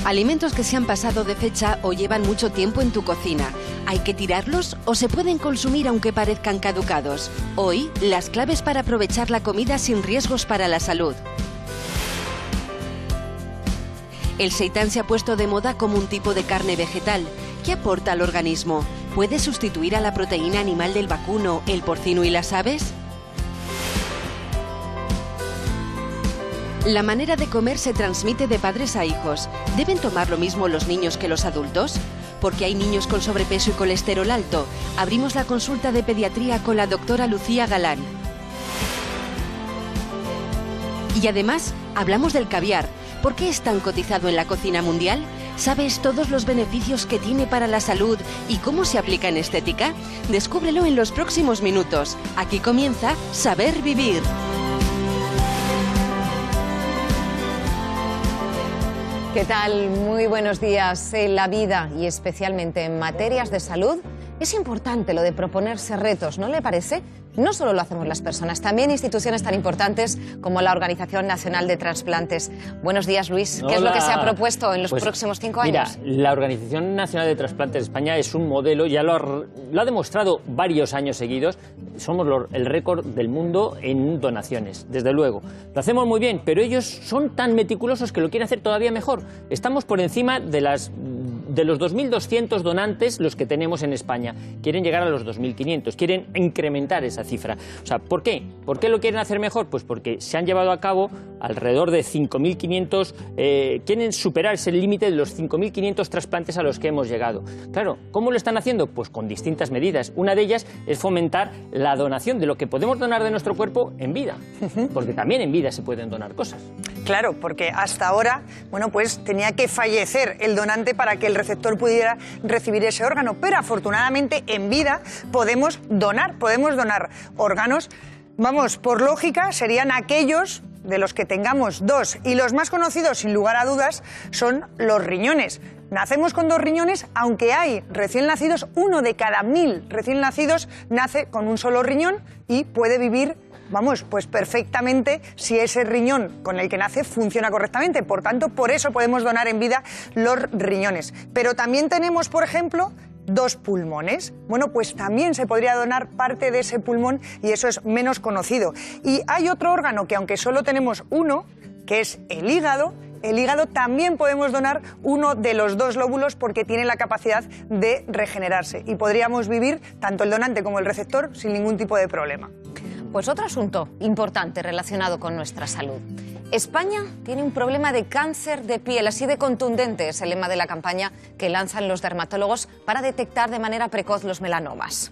Alimentos que se han pasado de fecha o llevan mucho tiempo en tu cocina. ¿Hay que tirarlos o se pueden consumir aunque parezcan caducados? Hoy, las claves para aprovechar la comida sin riesgos para la salud. El seitán se ha puesto de moda como un tipo de carne vegetal. ¿Qué aporta al organismo? ¿Puede sustituir a la proteína animal del vacuno, el porcino y las aves? La manera de comer se transmite de padres a hijos. ¿Deben tomar lo mismo los niños que los adultos? Porque hay niños con sobrepeso y colesterol alto. Abrimos la consulta de pediatría con la doctora Lucía Galán. Y además, hablamos del caviar. ¿Por qué es tan cotizado en la cocina mundial? ¿Sabes todos los beneficios que tiene para la salud y cómo se aplica en estética? Descúbrelo en los próximos minutos. Aquí comienza Saber Vivir. ¿Qué tal? Muy buenos días. En la vida y especialmente en materias de salud es importante lo de proponerse retos, ¿no le parece? No solo lo hacemos las personas, también instituciones tan importantes como la Organización Nacional de Trasplantes. Buenos días, Luis. ¿Qué es lo que se ha propuesto en los próximos 5 años? Mira, la Organización Nacional de Trasplantes de España es un modelo, ya lo ha demostrado varios años seguidos. Somos el récord del mundo en donaciones, desde luego. Lo hacemos muy bien, pero ellos son tan meticulosos que lo quieren hacer todavía mejor. Estamos por encima de los 2.200 donantes los que tenemos en España. Quieren llegar a los 2.500, quieren incrementar esa cifra. O sea, ¿por qué? ¿Por qué lo quieren hacer mejor? Pues porque se han llevado a cabo alrededor de 5.500, quieren superar ese límite de los 5.500 trasplantes a los que hemos llegado. Claro, ¿cómo lo están haciendo? Pues con distintas medidas. Una de ellas es fomentar la donación de lo que podemos donar de nuestro cuerpo en vida, porque también en vida se pueden donar cosas. Claro, porque hasta ahora, bueno, pues tenía que fallecer el donante para que el receptor pudiera recibir ese órgano, pero afortunadamente en vida podemos donar órganos. Vamos, por lógica, serían aquellos de los que tengamos 2, y los más conocidos, sin lugar a dudas, son los riñones. Nacemos con 2 riñones, aunque hay recién nacidos, 1 de cada 1000 recién nacidos nace con un solo riñón y puede vivir, vamos, pues perfectamente si ese riñón con el que nace funciona correctamente. Por tanto, por eso podemos donar en vida los riñones. Pero también tenemos, por ejemplo, 2 pulmones. Bueno, pues también se podría donar parte de ese pulmón y eso es menos conocido. Y hay otro órgano que, aunque solo tenemos 1, que es el hígado. El hígado también podemos donar 1 de los 2 lóbulos porque tiene la capacidad de regenerarse y podríamos vivir, tanto el donante como el receptor, sin ningún tipo de problema. Pues otro asunto importante relacionado con nuestra salud. España tiene un problema de cáncer de piel, así de contundente es el lema de la campaña que lanzan los dermatólogos para detectar de manera precoz los melanomas.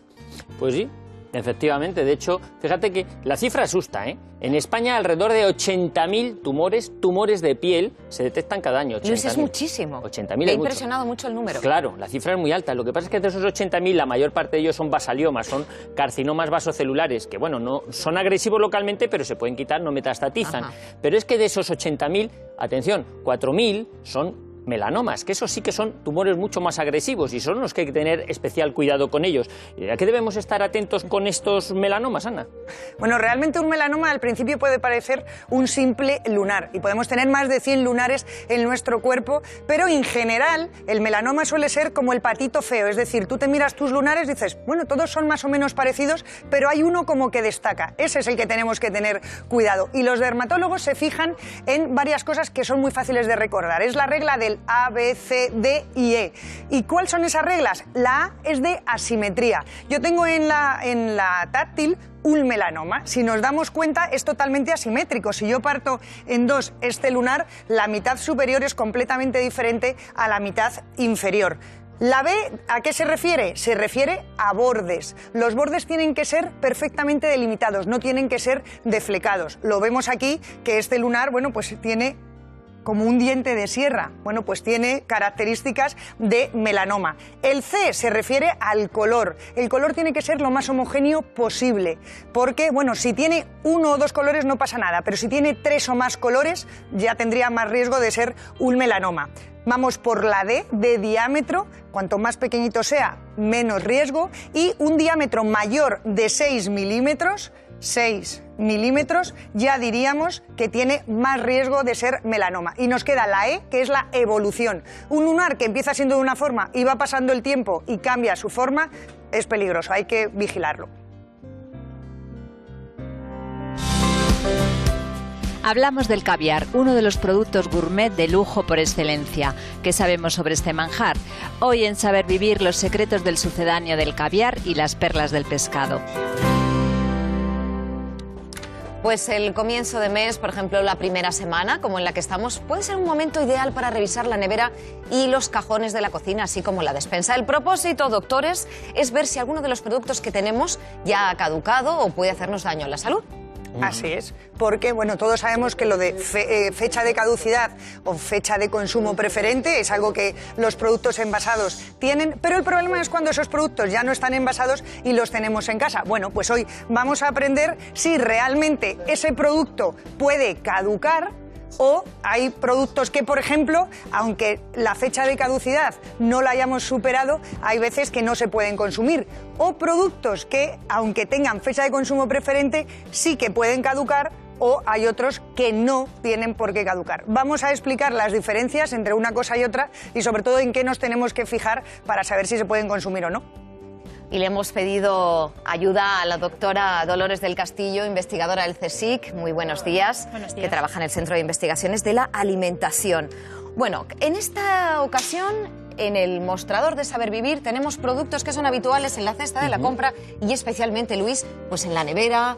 Pues sí, efectivamente. De hecho, fíjate que la cifra asusta, ¿eh? En España alrededor de 80.000 tumores de piel se detectan cada año. Luis, es muchísimo. 80.000 Me ha impresionado mucho el número. Claro, la cifra es muy alta. Lo que pasa es que de esos 80.000 la mayor parte de ellos son basaliomas, son carcinomas vasocelulares, que bueno, no son agresivos localmente, pero se pueden quitar, no metastatizan. Ajá. Pero es que de esos 80.000, atención, 4.000 son melanomas, que esos sí que son tumores mucho más agresivos y son los que hay que tener especial cuidado con ellos. ¿A qué debemos estar atentos con estos melanomas, Ana? Bueno, realmente un melanoma al principio puede parecer un simple lunar y podemos tener más de 100 lunares en nuestro cuerpo, pero en general el melanoma suele ser como el patito feo, es decir, tú te miras tus lunares y dices, bueno, todos son más o menos parecidos, pero hay uno como que destaca. Ese es el que tenemos que tener cuidado. Y los dermatólogos se fijan en varias cosas que son muy fáciles de recordar. Es la regla del A, B, C, D y E. ¿Y cuáles son esas reglas? La A es de asimetría. Yo tengo en la táctil un melanoma. Si nos damos cuenta, es totalmente asimétrico. Si yo parto en 2 este lunar, la mitad superior es completamente diferente a la mitad inferior. La B, ¿a qué se refiere? Se refiere a bordes. Los bordes tienen que ser perfectamente delimitados, no tienen que ser deflecados. Lo vemos aquí, que este lunar, bueno, pues tiene como un diente de sierra. Bueno, pues tiene características de melanoma. El C se refiere al color. El color tiene que ser lo más homogéneo posible, porque, bueno, si tiene 1 o 2 colores no pasa nada, pero si tiene 3 o más colores ya tendría más riesgo de ser un melanoma. Vamos por la D, de diámetro. Cuanto más pequeñito sea, menos riesgo. Y un diámetro mayor de 6 milímetros 6 milímetros, ya diríamos que tiene más riesgo de ser melanoma. Y nos queda la E, que es la evolución. Un lunar que empieza siendo de una forma y va pasando el tiempo y cambia su forma, es peligroso, hay que vigilarlo. Hablamos del caviar, uno de los productos gourmet de lujo por excelencia. ¿Qué sabemos sobre este manjar? Hoy en Saber Vivir, los secretos del sucedáneo del caviar y las perlas del pescado. Pues el comienzo de mes, por ejemplo, la primera semana, como en la que estamos, puede ser un momento ideal para revisar la nevera y los cajones de la cocina, así como la despensa. El propósito, doctores, es ver si alguno de los productos que tenemos ya ha caducado o puede hacernos daño a la salud. Así es, porque bueno, todos sabemos que lo de fecha de caducidad o fecha de consumo preferente es algo que los productos envasados tienen, pero el problema es cuando esos productos ya no están envasados y los tenemos en casa. Bueno, pues hoy vamos a aprender si realmente ese producto puede caducar o hay productos que, por ejemplo, aunque la fecha de caducidad no la hayamos superado, hay veces que no se pueden consumir. O productos que, aunque tengan fecha de consumo preferente, sí que pueden caducar, o hay otros que no tienen por qué caducar. Vamos a explicar las diferencias entre una cosa y otra y sobre todo en qué nos tenemos que fijar para saber si se pueden consumir o no. Y le hemos pedido ayuda a la doctora Dolores del Castillo, investigadora del CSIC. Muy buenos días. Buenos días. Que trabaja en el Centro de Investigaciones de la Alimentación. Bueno, en esta ocasión, en el mostrador de Saber Vivir, tenemos productos que son habituales en la cesta de la compra y especialmente, Luis, pues en la nevera.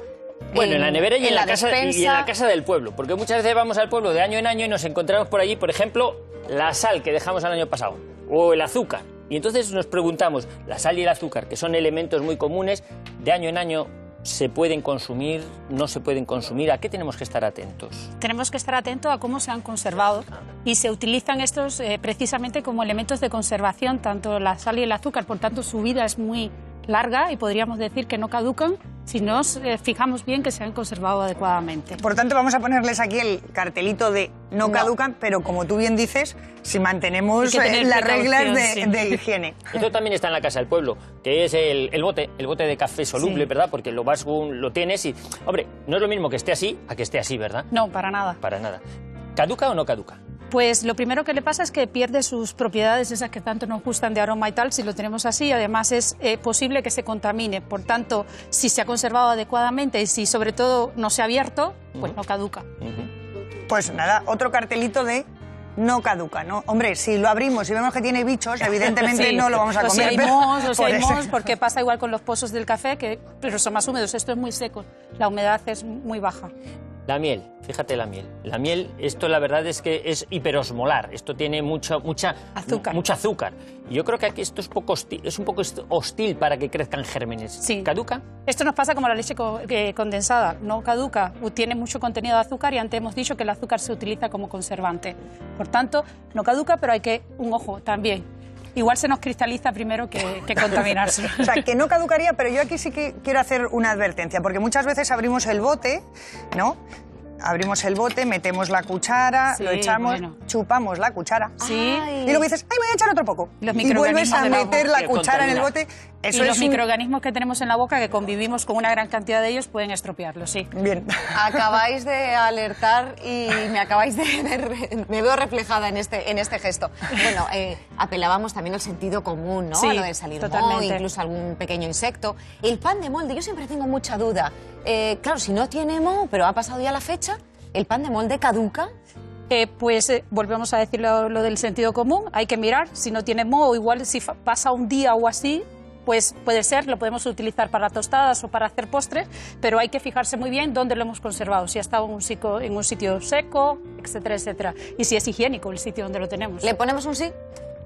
Bueno, en la nevera y en la casa, despensa. y en la casa del pueblo, porque muchas veces vamos al pueblo de año en año y nos encontramos por allí, por ejemplo, la sal que dejamos el año pasado, o el azúcar. Y entonces nos preguntamos, la sal y el azúcar, que son elementos muy comunes, de año en año, ¿se pueden consumir? ¿No se pueden consumir? ¿A qué tenemos que estar atentos? Tenemos que estar atentos a cómo se han conservado y se utilizan estos precisamente como elementos de conservación, tanto la sal y el azúcar, por tanto su vida es muy larga y podríamos decir que no caducan si nos fijamos bien que se han conservado adecuadamente. Por tanto, vamos a ponerles aquí el cartelito de no caducan, pero como tú bien dices, si mantenemos las reglas de higiene. Esto también está en la casa del pueblo, que es el bote de café soluble, Sí. ¿verdad? Porque lo vas, lo tienes y... Hombre, no es lo mismo que esté así a que esté así, ¿verdad? No, para nada. Para nada. ¿Caduca o no caduca? Pues lo primero que le pasa es que pierde sus propiedades, esas que tanto nos gustan de aroma y tal, si lo tenemos así. Además es posible que se contamine. Por tanto, si se ha conservado adecuadamente y si sobre todo no se ha abierto, pues no caduca. Pues nada, otro cartelito de no caduca, ¿no? Hombre, si lo abrimos y vemos que tiene bichos, evidentemente Sí. no lo vamos a O si comer. hay pero mohos, o si por hay eso- mohos, porque pasa igual con los pozos del café, pero son más húmedos. Esto es muy seco, la humedad es muy baja. La miel, fíjate la miel. La miel, esto la verdad es que es hiperosmolar. Esto tiene mucha Azúcar. mucho azúcar. Y yo creo que aquí esto es un poco hostil para que crezcan gérmenes. Sí. ¿Caduca? Esto nos pasa como la leche condensada, no caduca, tiene mucho contenido de azúcar y antes hemos dicho que el azúcar se utiliza como conservante. Por tanto, no caduca, pero hay que, un ojo también. Igual se nos cristaliza primero que contaminarse. O sea, que no caducaría, pero yo aquí sí que quiero hacer una advertencia, porque muchas veces abrimos el bote, ¿no? Abrimos el bote, metemos la cuchara, Sí, lo echamos, bueno. chupamos la cuchara. Sí. Y luego dices, ¡ay, me voy a echar otro poco! Los Y vuelves a microorganismos del agua. meter la Que cuchara en el contamina. bote. Y Eso los es un... microorganismos que tenemos en la boca, que convivimos con una gran cantidad de ellos, pueden estropearlo, sí. Bien. Acabáis de alertar y me acabáis de ver, me veo reflejada en este gesto. Bueno, apelábamos también al sentido común, ¿no? Sí, A lo de salir totalmente. moho, incluso algún pequeño insecto. El pan de molde, yo siempre tengo mucha duda. Claro, si no tiene moho, pero ha pasado ya la fecha, ¿el pan de molde caduca? Volvemos a decir lo del sentido común, hay que mirar, si no tiene moho, igual si pasa un día o así, pues puede ser, lo podemos utilizar para tostadas o para hacer postres, pero hay que fijarse muy bien dónde lo hemos conservado, si ha estado en un sitio seco, etcétera, etcétera, y si es higiénico el sitio donde lo tenemos. ¿Le ponemos un sí?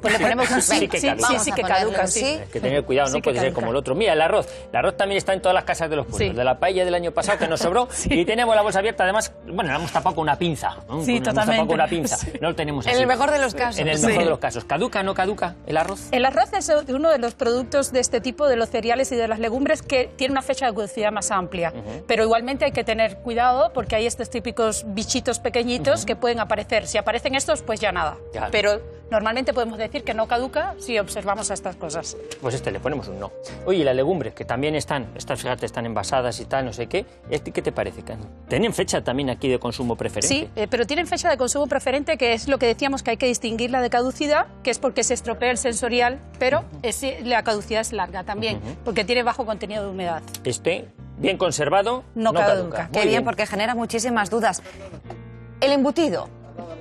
Pues le ponemos un sí, Sí que sí, caduca. sí, Vamos sí a que ponerle caduca, un sí. sí. Hay que tener cuidado, Sí no que puede ser caduca. como el otro. Mira, el arroz. El arroz también está en todas las casas de los pueblos. Sí. De la paella del año pasado que nos sobró y tenemos la bolsa abierta. Además, bueno, la hemos tapado con una pinza. ¿no? Sí, La hemos tapado totalmente. con una pinza. Sí. No lo tenemos En así. el mejor de los casos. En el Sí. mejor de los casos. ¿Caduca o no caduca el arroz? El arroz es uno de los productos de este tipo, de los cereales y de las legumbres, que tiene una fecha de caducidad más amplia. Pero igualmente hay que tener cuidado porque hay estos típicos bichitos pequeñitos que pueden aparecer. Si aparecen estos, pues ya nada. Ya. Pero normalmente podemos decir que no caduca si observamos estas cosas. Pues le ponemos un no. Oye, y las legumbres, que también estas, fíjate, están envasadas y tal, no sé qué. ¿Qué te parece? ¿Tienen fecha también aquí de consumo preferente? Sí, pero tienen fecha de consumo preferente, que es lo que decíamos que hay que distinguirla de caducidad, que es porque se estropea el sensorial, pero la caducidad es larga también, porque tiene bajo contenido de humedad. Bien conservado, no caduca. Qué bien, porque genera muchísimas dudas. El embutido,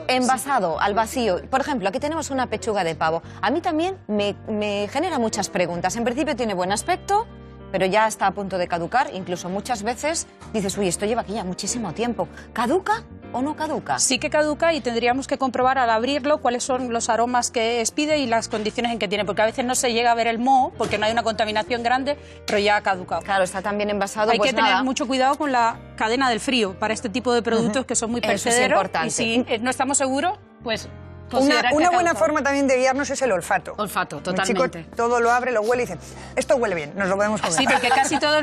envasado al vacío. Por ejemplo, aquí tenemos una pechuga de pavo. A mí también me genera muchas preguntas. En principio tiene buen aspecto, pero ya está a punto de caducar. Incluso muchas veces dices, uy, esto lleva aquí ya muchísimo tiempo. ¿Caduca o no caduca? Sí que caduca, y tendríamos que comprobar al abrirlo cuáles son los aromas que expide y las condiciones en que tiene, porque a veces no se llega a ver el moho porque no hay una contaminación grande, pero ya ha caducado. Claro, está tan bien envasado. Hay que tener mucho cuidado con la cadena del frío para este tipo de productos que son muy perecederos. Eso es importante. Y si no estamos seguros, pues una buena forma también de guiarnos es el olfato. Olfato, Mi totalmente. chico todo lo abre, lo huele y dice, esto huele bien, nos lo podemos comer. Sí, porque casi todos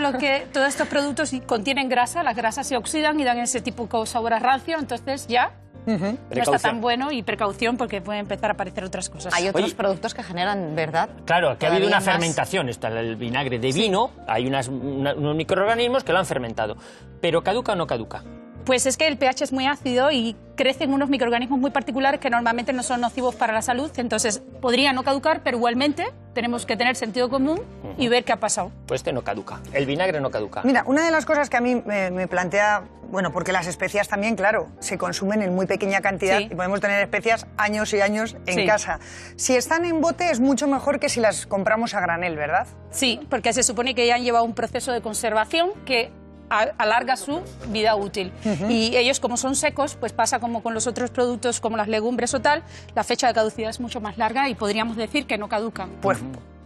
estos productos contienen grasa, las grasas se oxidan y dan ese tipo de sabor a rancio, entonces ya no está tan bueno, y precaución porque pueden empezar a aparecer otras cosas. Hay otros productos que generan, ¿verdad? Claro, que ha habido una fermentación. Está el vinagre de vino, hay unos microorganismos que lo han fermentado. ¿Pero caduca o no caduca? Pues es que el pH es muy ácido y crecen unos microorganismos muy particulares que normalmente no son nocivos para la salud, entonces podría no caducar, pero igualmente tenemos que tener sentido común y ver qué ha pasado. Pues no caduca, el vinagre no caduca. Mira, una de las cosas que a mí me plantea, bueno, porque las especias también, claro, se consumen en muy pequeña cantidad y podemos tener especias años y años en casa. Si están en bote es mucho mejor que si las compramos a granel, ¿verdad? Sí, porque se supone que ya han llevado un proceso de conservación que alarga su vida útil. Y ellos, como son secos, pues pasa como con los otros productos, como las legumbres o tal, la fecha de caducidad es mucho más larga y podríamos decir que no caducan. Pues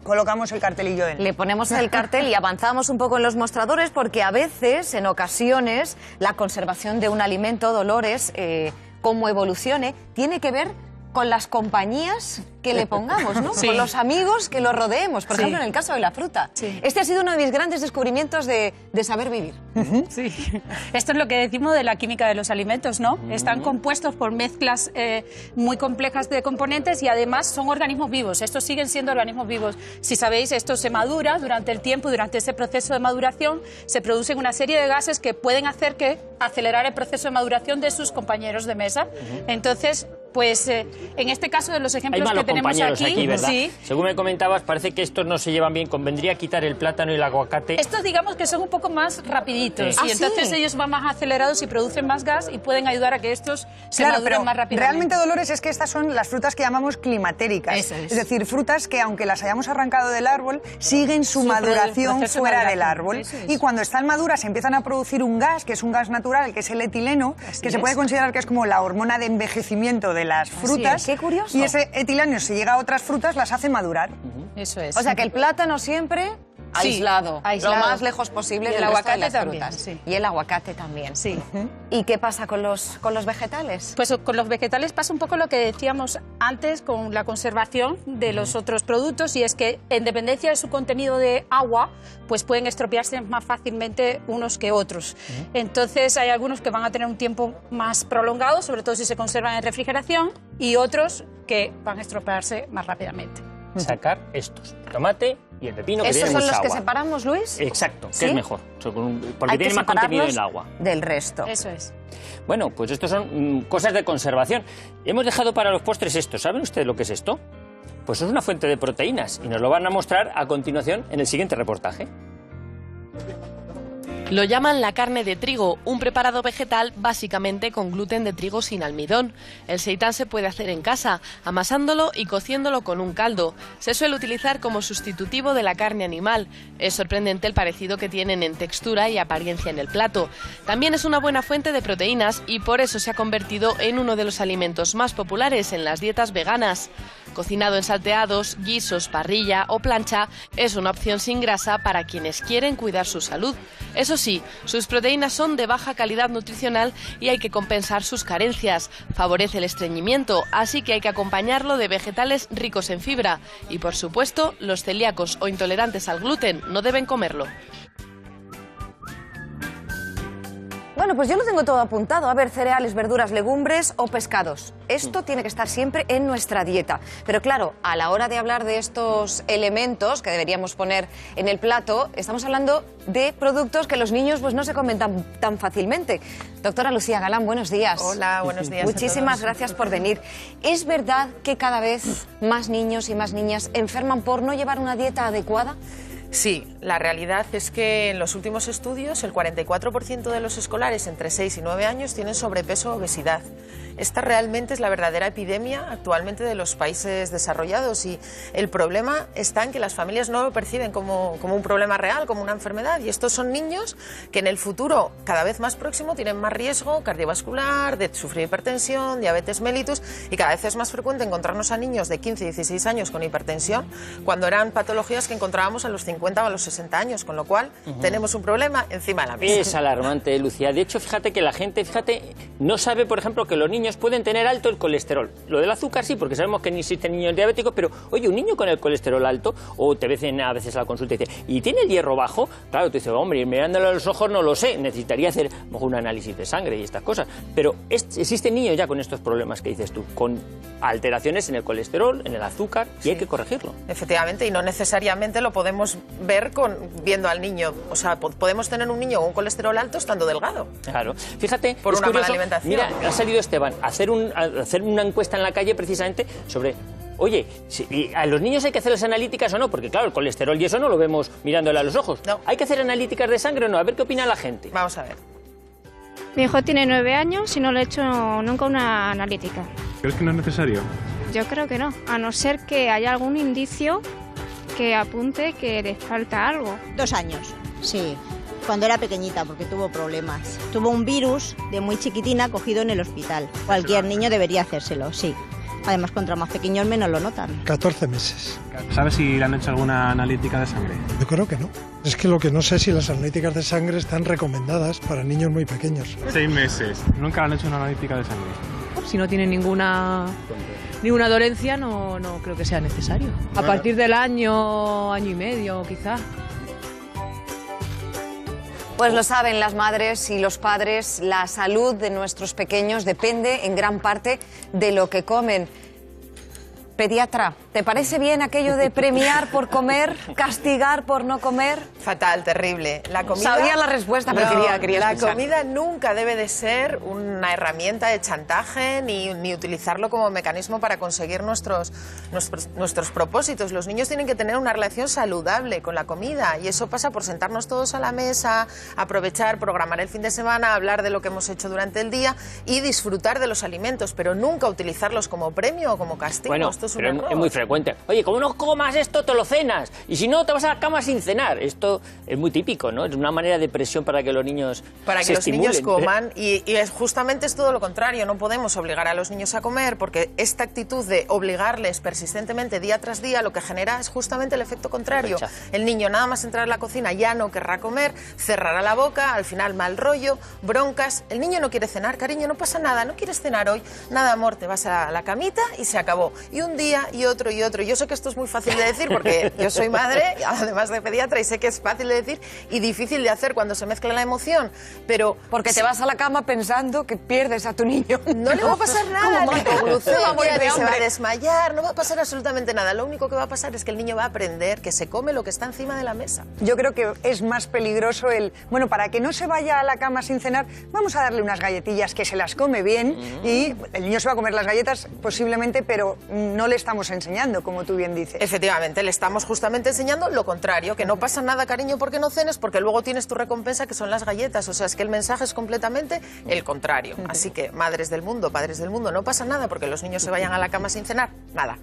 colocamos el cartelillo en. Le ponemos el cartel y avanzamos un poco en los mostradores, porque a veces, en ocasiones, la conservación de un alimento, Dolores, cómo evolucione, tiene que ver con las compañías que le pongamos, ¿no? Con los amigos que lo rodeemos. Por ejemplo, en el caso de la fruta. Este ha sido uno de mis grandes descubrimientos de saber vivir. Sí. Esto es lo que decimos de la química de los alimentos, ¿no? Están compuestos por mezclas muy complejas de componentes y además son organismos vivos. Estos siguen siendo organismos vivos. Si sabéis, esto se madura durante el tiempo, durante ese proceso de maduración se producen una serie de gases que pueden hacer que acelerar el proceso de maduración de sus compañeros de mesa. Entonces, pues en este caso de los ejemplos que tenemos aquí, ¿verdad? Según me comentabas, parece que estos no se llevan bien. Convendría quitar el plátano y el aguacate. Estos, digamos que son un poco más rapiditos y entonces ellos van más acelerados y producen más gas y pueden ayudar a que estos se maduren más rápidamente. Realmente, Dolores, es que estas son las frutas que llamamos climatéricas. Es decir, frutas que aunque las hayamos arrancado del árbol, siguen su maduración fuera del árbol. Y cuando están maduras empiezan a producir un gas, que es un gas natural, que es el etileno, que se puede considerar que es como la hormona de envejecimiento de las frutas. Qué curioso. Y ese etileno, si llega a otras frutas, las hace madurar. Eso es. O sea que el plátano siempre aislado, lo más lejos posible del resto de las frutas. Y el aguacate también. Sí. ¿Y qué pasa con los vegetales? Pues con los vegetales pasa un poco lo que decíamos antes con la conservación de los otros productos, y es que en dependencia de su contenido de agua, pues pueden estropearse más fácilmente unos que otros. Entonces hay algunos que van a tener un tiempo más prolongado, sobre todo si se conservan en refrigeración, y otros que van a estropearse más rápidamente. Sacar estos, el tomate y el pepino, que ¿Esos tienen son mucha los que agua. separamos, Luis? Exacto, que ¿Sí? es mejor, porque tiene más contenido en el agua. Del resto. Eso es. Bueno, pues estos son cosas de conservación. Hemos dejado para los postres esto. ¿Saben ustedes lo que es esto? Pues es una fuente de proteínas y nos lo van a mostrar a continuación en el siguiente reportaje. Lo llaman la carne de trigo, un preparado vegetal básicamente con gluten de trigo sin almidón. El seitán se puede hacer en casa, amasándolo y cociéndolo con un caldo. Se suele utilizar como sustitutivo de la carne animal. Es sorprendente el parecido que tienen en textura y apariencia en el plato. También es una buena fuente de proteínas y por eso se ha convertido en uno de los alimentos más populares en las dietas veganas. Cocinado en salteados, guisos, parrilla o plancha, es una opción sin grasa para quienes quieren cuidar su salud. Eso sí, sus proteínas son de baja calidad nutricional y hay que compensar sus carencias. Favorece el estreñimiento, así que hay que acompañarlo de vegetales ricos en fibra. Y por supuesto, los celíacos o intolerantes al gluten no deben comerlo. Bueno, pues yo lo tengo todo apuntado. A ver, cereales, verduras, legumbres o pescados. Esto tiene que estar siempre en nuestra dieta. Pero claro, a la hora de hablar de estos elementos que deberíamos poner en el plato, estamos hablando de productos que los niños pues no se comen tan fácilmente. Doctora Lucía Galán, buenos días. Hola, buenos días. Muchísimas gracias por venir. ¿Es verdad que cada vez más niños y más niñas enferman por no llevar una dieta adecuada? Sí, la realidad es que en los últimos estudios el 44% de los escolares entre 6 y 9 años tienen sobrepeso o obesidad. Esta realmente es la verdadera epidemia actualmente de los países desarrollados y el problema está en que las familias no lo perciben como un problema real, como una enfermedad. Y estos son niños que en el futuro, cada vez más próximo, tienen más riesgo cardiovascular, de sufrir hipertensión, diabetes mellitus, y cada vez es más frecuente encontrarnos a niños de 15 y 16 años con hipertensión cuando eran patologías que encontrábamos a los 50 o a los 60 años, con lo cual tenemos un problema encima de la mesa. Es alarmante, Lucía. De hecho, fíjate que la gente, no sabe, por ejemplo, que los niños pueden tener alto el colesterol. Lo del azúcar sí, porque sabemos que ni existen niños diabéticos, pero oye, un niño con el colesterol alto, o te ven a veces a la consulta y dicen, ¿y tiene el hierro bajo? Claro, tú dices, hombre, mirándolo a los ojos no lo sé, necesitaría hacer un análisis de sangre y estas cosas. Pero existen niños ya con estos problemas que dices tú, con alteraciones en el colesterol, en el azúcar, y hay que corregirlo. Efectivamente, y no necesariamente lo podemos ver viendo al niño. O sea, podemos tener un niño con un colesterol alto estando delgado. Claro. Fíjate, por una mala alimentación. Mira, ha salido Esteban a hacer una encuesta en la calle precisamente sobre... Oye, ¿a los niños hay que hacerles analíticas o no? Porque claro, el colesterol y eso no lo vemos mirándole a los ojos. No. ¿Hay que hacer analíticas de sangre o no? A ver qué opina la gente. Vamos a ver. Mi hijo tiene 9 años y no le he hecho nunca una analítica. ¿Crees que no es necesario? Yo creo que no, a no ser que haya algún indicio que apunte que le falta algo. 2 años, sí. Cuando era pequeñita, porque tuvo problemas. Tuvo un virus de muy chiquitina cogido en el hospital. Cualquier niño debería hacérselo, sí. Además, contra más pequeños menos lo notan. 14 meses. ¿Sabes si le han hecho alguna analítica de sangre? Yo creo que no. Es que lo que no sé es si las analíticas de sangre están recomendadas para niños muy pequeños. 6 meses. ¿Nunca le han hecho una analítica de sangre? Si no tiene ninguna dolencia, no creo que sea necesario. A partir del año y medio, quizá. Pues lo saben las madres y los padres, la salud de nuestros pequeños depende en gran parte de lo que comen. Pediatra, ¿te parece bien aquello de premiar por comer, castigar por no comer? Fatal, terrible. La comida... Sabía la respuesta, pero quería la escuchar. comida nunca debe de ser una herramienta de chantaje ni utilizarlo como mecanismo para conseguir nuestros propósitos. Los niños tienen que tener una relación saludable con la comida y eso pasa por sentarnos todos a la mesa, aprovechar, programar el fin de semana, hablar de lo que hemos hecho durante el día y disfrutar de los alimentos, pero nunca utilizarlos como premio o como castigo. Bueno, esto es pero es muy frecuente. Oye, como no comas esto, te lo cenas. Y si no, te vas a la cama sin cenar. Esto es muy típico, ¿no? Es una manera de presión para que los niños se estimulen. Niños coman y justamente es todo lo contrario. No podemos obligar a los niños a comer porque esta actitud de obligarles persistentemente día tras día lo que genera es justamente el efecto contrario. El niño nada más entrar en la cocina ya no querrá comer, cerrará la boca, al final mal rollo, broncas. El niño no quiere cenar, cariño, no pasa nada, no quieres cenar hoy. Nada, amor, te vas a la camita y se acabó. Y un día y otro y otro. Yo sé que esto es muy fácil de decir porque yo soy madre, además de pediatra, y sé que es fácil de decir y difícil de hacer cuando se mezcla la emoción, pero... Porque te vas a la cama pensando que pierdes a tu niño. No le va a pasar nada, ni hipoglucemia, se va a desmayar, no va a pasar absolutamente nada. Lo único que va a pasar es que el niño va a aprender que se come lo que está encima de la mesa. Yo creo que es más peligroso bueno, para que no se vaya a la cama sin cenar, vamos a darle unas galletillas que se las come bien y el niño se va a comer las galletas posiblemente, pero no le estamos enseñando, como tú bien dices. Efectivamente, le estamos justamente enseñando lo contrario, que no pasa nada, cariño, porque no cenes, porque luego tienes tu recompensa, que son las galletas. O sea, es que el mensaje es completamente el contrario. Así que, madres del mundo, padres del mundo, no pasa nada porque los niños se vayan a la cama sin cenar. Nada.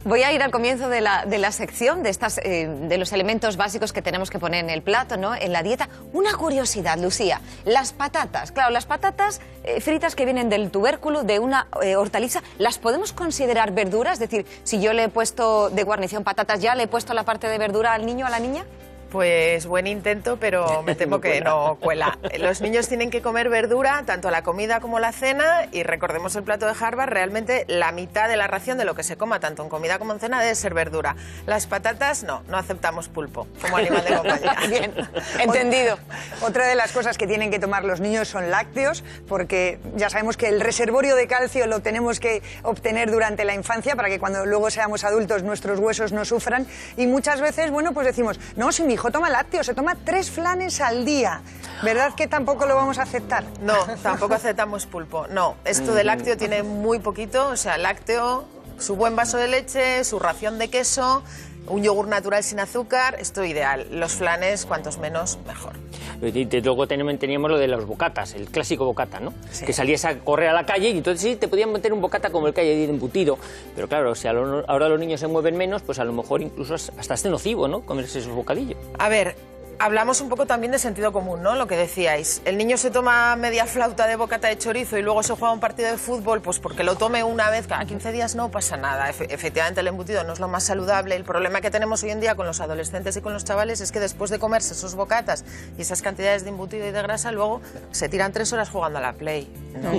Voy a ir al comienzo de la sección de los elementos básicos que tenemos que poner en el plato, ¿no? En la dieta. Una curiosidad, Lucía. Las patatas. Claro, las patatas fritas que vienen del tubérculo, de una hortaliza, ¿las podemos considerar verduras? Es decir, si yo le he puesto de guarnición patatas, ¿ya le he puesto la parte de verdura al niño o a la niña? Pues buen intento, pero me temo que no cuela. Los niños tienen que comer verdura, tanto a la comida como a la cena, y recordemos el plato de Harvard, realmente la mitad de la ración de lo que se coma, tanto en comida como en cena, debe ser verdura. Las patatas, no aceptamos pulpo como animal de compañía. Bien, entendido. Otra de las cosas que tienen que tomar los niños son lácteos, porque ya sabemos que el reservorio de calcio lo tenemos que obtener durante la infancia para que cuando luego seamos adultos nuestros huesos no sufran. Y muchas veces, bueno, pues decimos, no, si mi hijo toma lácteos, se toma 3 flanes al día. ¿Verdad que tampoco lo vamos a aceptar? No, tampoco aceptamos pulpo. No, esto de lácteo tiene muy poquito, o sea, lácteo, su buen vaso de leche, su ración de queso, un yogur natural sin azúcar, esto ideal. Los flanes, cuantos menos, mejor. Y luego teníamos lo de los bocatas, el clásico bocata, ¿no? Sí. Que salías a correr a la calle y entonces sí te podían meter un bocata como el que hay de embutido. Pero claro, si ahora los niños se mueven menos, pues a lo mejor incluso hasta es nocivo, ¿no? Comerse esos bocadillos. A ver, hablamos un poco también de sentido común, ¿no? Lo que decíais. El niño se toma media flauta de bocata de chorizo y luego se juega un partido de fútbol, pues porque lo tome una vez cada 15 días no pasa nada. Efectivamente, el embutido no es lo más saludable. El problema que tenemos hoy en día con los adolescentes y con los chavales es que después de comerse esos bocatas y esas cantidades de embutido y de grasa, luego se tiran 3 horas jugando a la Play, ¿no?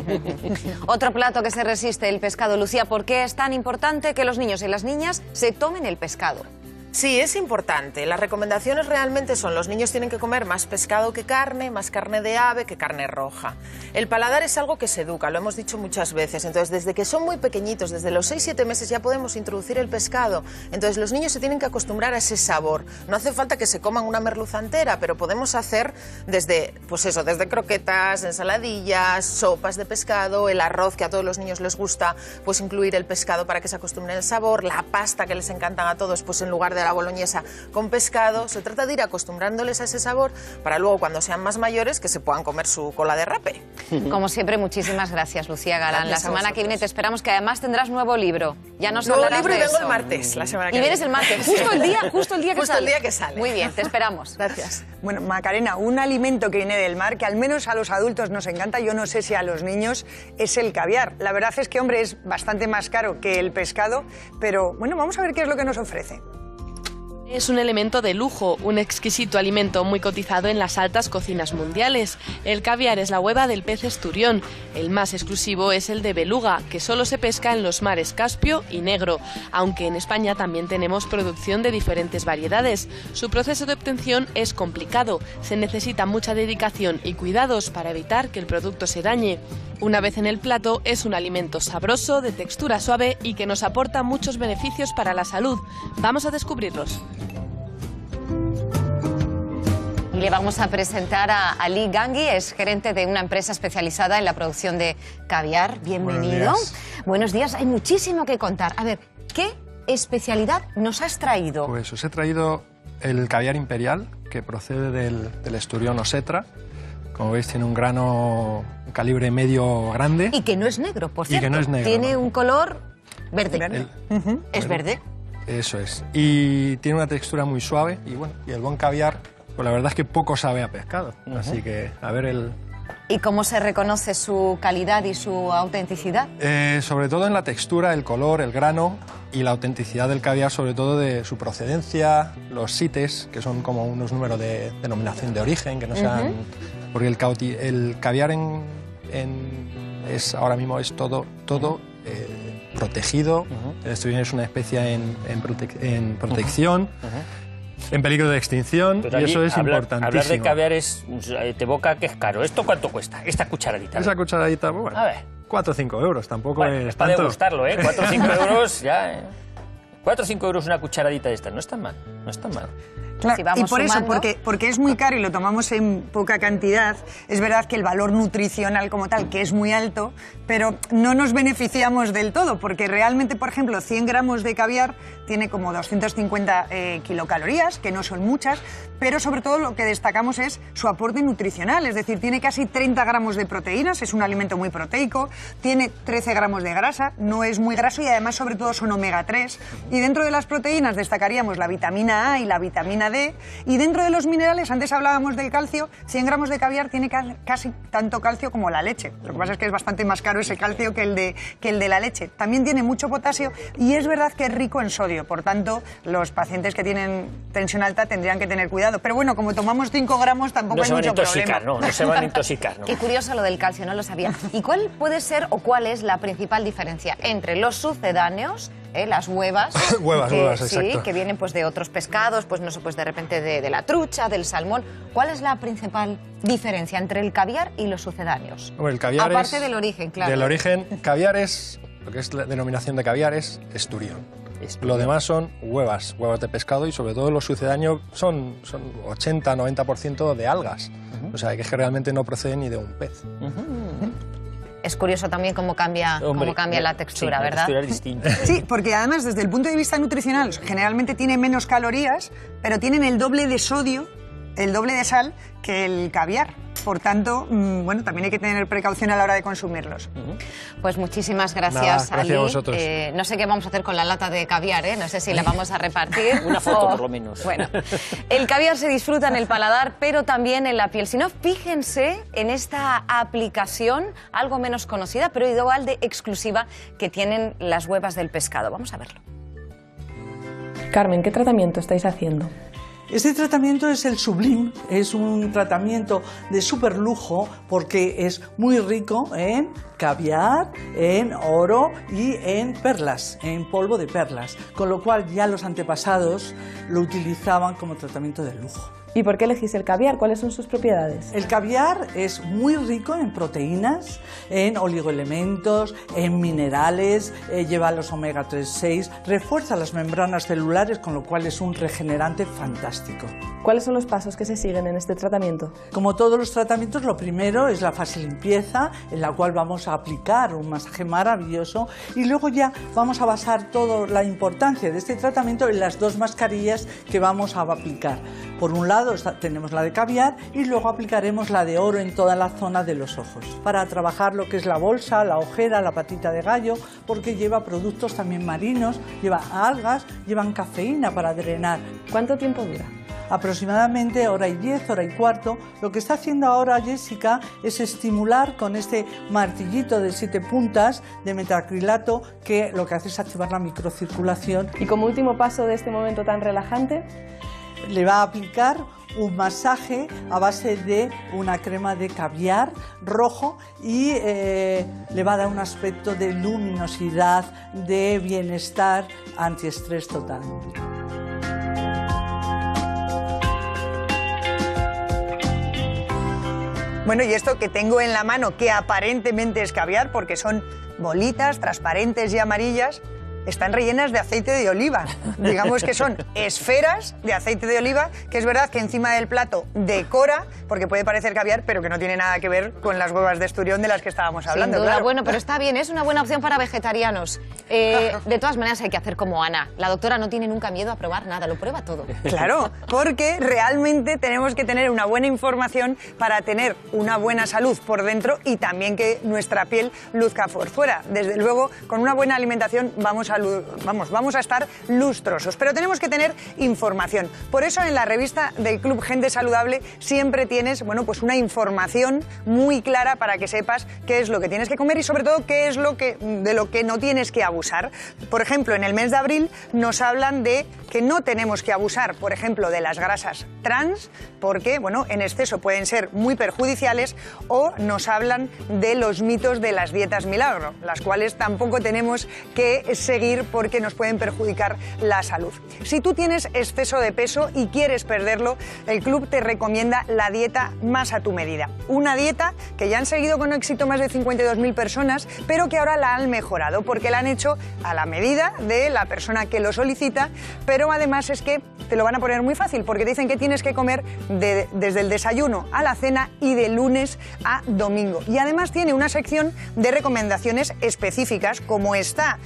Otro plato que se resiste, el pescado. Lucía, ¿por qué es tan importante que los niños y las niñas se tomen el pescado? Sí, es importante. Las recomendaciones realmente son: los niños tienen que comer más pescado que carne, más carne de ave que carne roja. El paladar es algo que se educa, lo hemos dicho muchas veces. Entonces, desde que son muy pequeñitos, desde los 6-7 meses ya podemos introducir el pescado. Entonces, los niños se tienen que acostumbrar a ese sabor. No hace falta que se coman una merluza entera, pero podemos hacer desde, pues eso, desde croquetas, ensaladillas, sopas de pescado, el arroz, que a todos los niños les gusta, pues incluir el pescado para que se acostumbren al sabor, la pasta, que les encantan a todos, pues en lugar de la boloñesa con pescado. Se trata de ir acostumbrándoles a ese sabor para luego, cuando sean más mayores, que se puedan comer su cola de rape. Como siempre, muchísimas gracias, Lucía Galán. Gracias. La semana que viene te esperamos, que además tendrás nuevo libro. Ya nos nuevo hablarás libro de y vengo eso. el martes, la semana que viene. Y vienes el martes, justo el día que sale. El día que sale. Muy bien, te esperamos. Gracias. Bueno, Macarena, un alimento que viene del mar, que al menos a los adultos nos encanta, yo no sé si a los niños, es el caviar. La verdad es que, hombre, es bastante más caro que el pescado, pero bueno, vamos a ver qué es lo que nos ofrece. Es un elemento de lujo, un exquisito alimento muy cotizado en las altas cocinas mundiales. El caviar es la hueva del pez esturión. El más exclusivo es el de beluga, que solo se pesca en los mares Caspio y Negro, aunque en España también tenemos producción de diferentes variedades. Su proceso de obtención es complicado, se necesita mucha dedicación y cuidados para evitar que el producto se dañe. Una vez en el plato, es un alimento sabroso, de textura suave y que nos aporta muchos beneficios para la salud. Vamos a descubrirlos. Y le vamos a presentar a Ali Gangui, es gerente de una empresa especializada en la producción de caviar. Bienvenido. Buenos días. Hay muchísimo que contar. A ver, ¿qué especialidad nos has traído? Pues os he traído el caviar imperial, que procede del esturión osetra. Como veis, tiene un grano, un calibre medio grande. Y que no es negro, por cierto. Y que no es negro. Tiene un color verde. Es verde. Eso es. Y tiene una textura muy suave. Y bueno, y el buen caviar, pues la verdad es que poco sabe a pescado. Así que, a ver el... ¿Y cómo se reconoce su calidad y su autenticidad? Sobre todo en la textura, el color, el grano y la autenticidad del caviar, sobre todo de su procedencia, los CITES, que son como unos números de denominación de origen, que no sean... Porque el caviar ahora mismo es todo protegido. El esturión es una especie en protección. En peligro de extinción, pero y eso es importantísimo. Hablar de caviar te evoca que es caro. ¿Esto cuánto cuesta? Esta cucharadita. Esa cucharadita, bueno, a ver. 4 o 5 euros, tampoco bueno, es para tanto. degustarlo, 4 o 5 euros ya. 4 o 5 euros una cucharadita de esta, no está mal, no está mal. Claro, si vamos y por sumando... eso, porque es muy caro y lo tomamos en poca cantidad, es verdad que el valor nutricional como tal, que es muy alto, pero no nos beneficiamos del todo, porque realmente, por ejemplo, 100 gramos de caviar tiene como 250 kilocalorías, que no son muchas, pero sobre todo lo que destacamos es su aporte nutricional, es decir, tiene casi 30 gramos de proteínas, es un alimento muy proteico, tiene 13 gramos de grasa, no es muy graso y además sobre todo son omega 3, y dentro de las proteínas destacaríamos la vitamina A y la vitamina vitamina D. Y dentro de los minerales, antes hablábamos del calcio, 100 gramos de caviar tiene casi tanto calcio como la leche. Lo que pasa es que es bastante más caro ese calcio que el de la leche. También tiene mucho potasio y es verdad que es rico en sodio. Por tanto, los pacientes que tienen tensión alta tendrían que tener cuidado. Pero bueno, como tomamos 5 gramos tampoco hay mucho problema. No se van a intoxicar. ¿no? Qué curioso lo del calcio, no lo sabía. ¿Y cuál puede ser o cuál es la principal diferencia entre los sucedáneos, las huevas, huevas, exacto, que vienen pues de otros pescados, pues no sé, pues de repente de la trucha, del salmón? ¿Cuál es la principal diferencia entre el caviar y los sucedáneos? Bueno, el caviar aparte del origen, claro. Del origen, caviar es, lo que es la denominación de caviar es esturión. Lo demás son huevas de pescado y sobre todo los sucedáneos son 80-90% de algas. O sea, que es que realmente no proceden ni de un pez. Es curioso también cómo cambia la textura, sí, ¿verdad? La textura es distinta. Sí, porque además desde el punto de vista nutricional generalmente tiene menos calorías, pero tienen el doble de sodio, el doble de sal que el caviar. Por tanto, bueno, también hay que tener precaución a la hora de consumirlos. Pues muchísimas gracias, gracias Ali. a vosotros. No sé qué vamos a hacer con la lata de caviar, ¿eh? No sé si la vamos a repartir. Una foto, por lo menos. Bueno, el caviar se disfruta en el paladar, pero también en la piel. Si no, fíjense en esta aplicación, algo menos conocida, pero igual de exclusiva, que tienen las huevas del pescado. Vamos a verlo. Carmen, ¿qué tratamiento estáis haciendo? Este tratamiento es el Sublime, es un tratamiento de súper lujo porque es muy rico en caviar, en oro y en perlas, en polvo de perlas, con lo cual ya los antepasados lo utilizaban como tratamiento de lujo. ¿Y por qué elegís el caviar? ¿Cuáles son sus propiedades? El caviar es muy rico en proteínas, en oligoelementos, en minerales, lleva los omega 3,6, refuerza las membranas celulares, con lo cual es un regenerante fantástico. ¿Cuáles son los pasos que se siguen en este tratamiento? Como todos los tratamientos, lo primero es la fase limpieza, en la cual vamos a aplicar un masaje maravilloso y luego ya vamos a basar toda la importancia de este tratamiento en las dos mascarillas que vamos a aplicar. Por un lado tenemos la de caviar y luego aplicaremos la de oro en toda la zona de los ojos para trabajar lo que es la bolsa, la ojera, la patita de gallo, porque lleva productos también marinos, lleva algas, llevan cafeína para drenar. ¿Cuánto tiempo dura? Aproximadamente hora y 10, hora y cuarto. Lo que está haciendo ahora Jessica es estimular con este martillito de 7 puntas de metacrilato, que lo que hace es activar la microcirculación. Y como último paso de este momento tan relajante, le va a aplicar un masaje a base de una crema de caviar rojo y le va a dar un aspecto de luminosidad, de bienestar, antiestrés total. Bueno, y esto que tengo en la mano, que aparentemente es caviar, porque son bolitas transparentes y amarillas, están rellenas de aceite de oliva. Digamos que son esferas de aceite de oliva, que es verdad que encima del plato decora, porque puede parecer caviar, pero que no tiene nada que ver con las huevas de esturión de las que estábamos hablando. Sin duda, claro. Bueno, pero está bien, es una buena opción para vegetarianos. De todas maneras hay que hacer como Ana. La doctora no tiene nunca miedo a probar nada, lo prueba todo. Claro, porque realmente tenemos que tener una buena información para tener una buena salud por dentro y también que nuestra piel luzca por fuera. Desde luego, con una buena alimentación vamos a estar lustrosos, pero tenemos que tener información. Por eso en la revista del Club Gente Saludable siempre tienes, bueno, pues una información muy clara para que sepas qué es lo que tienes que comer y sobre todo qué es de lo que no tienes que abusar. Por ejemplo, en el mes de abril nos hablan de que no tenemos que abusar, por ejemplo, de las grasas trans, porque, bueno, en exceso pueden ser muy perjudiciales, o nos hablan de los mitos de las dietas milagro, las cuales tampoco tenemos que seguir porque nos pueden perjudicar la salud. Si tú tienes exceso de peso y quieres perderlo, el club te recomienda la dieta más a tu medida. Una dieta que ya han seguido con éxito más de 52.000 personas, pero que ahora la han mejorado porque la han hecho a la medida de la persona que lo solicita, pero además es que te lo van a poner muy fácil porque te dicen que tienes que comer desde el desayuno a la cena y de lunes a domingo. Y además tiene una sección de recomendaciones específicas, como está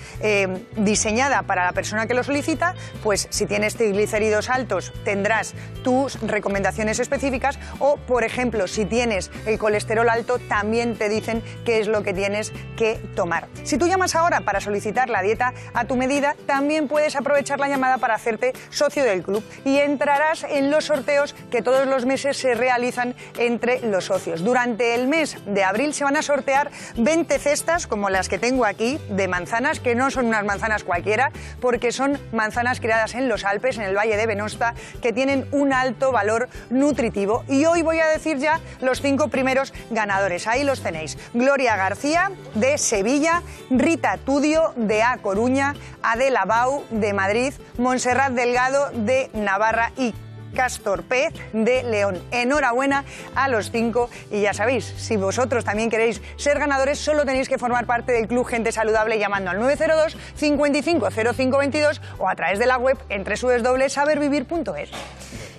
diseñada para la persona que lo solicita, pues si tienes triglicéridos altos tendrás tus recomendaciones específicas, o por ejemplo si tienes el colesterol alto también te dicen qué es lo que tienes que tomar. Si tú llamas ahora para solicitar la dieta a tu medida, también puedes aprovechar la llamada para hacerte socio del club. club y entrarás en los sorteos que todos los meses se realizan entre los socios. Durante el mes de abril se van a sortear 20 cestas como las que tengo aquí de manzanas, que no son unas manzanas cualquiera, porque son manzanas criadas en los Alpes, en el Valle de Venosta, que tienen un alto valor nutritivo. Y hoy voy a decir ya los 5 primeros ganadores. Ahí los tenéis. Gloria García, de Sevilla, Rita Tudio, de A Coruña, Adela Bau, de Madrid, Montserrat Delgado, de Navarra y Castor Pez, de León. Enhorabuena a los 5 y ya sabéis, si vosotros también queréis ser ganadores, solo tenéis que formar parte del Club Gente Saludable llamando al 902 55 05 22 o a través de la web en www.sabervivir.es.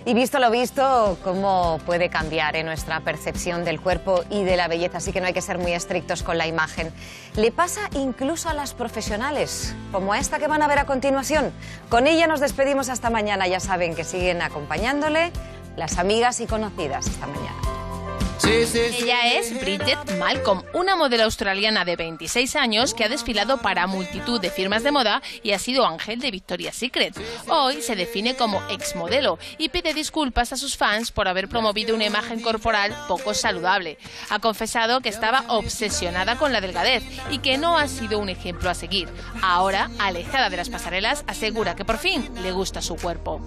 Y visto lo visto, ¿cómo puede cambiar nuestra percepción del cuerpo y de la belleza? Así que no hay que ser muy estrictos con la imagen. Le pasa incluso a las profesionales, como a esta que van a ver a continuación. Con ella nos despedimos hasta mañana. Ya saben que siguen acompañándole las amigas y conocidas. Hasta mañana. Ella es Bridget Malcolm, una modelo australiana de 26 años que ha desfilado para multitud de firmas de moda y ha sido ángel de Victoria's Secret. Hoy se define como exmodelo y pide disculpas a sus fans por haber promovido una imagen corporal poco saludable. Ha confesado que estaba obsesionada con la delgadez y que no ha sido un ejemplo a seguir. Ahora, alejada de las pasarelas, asegura que por fin le gusta su cuerpo.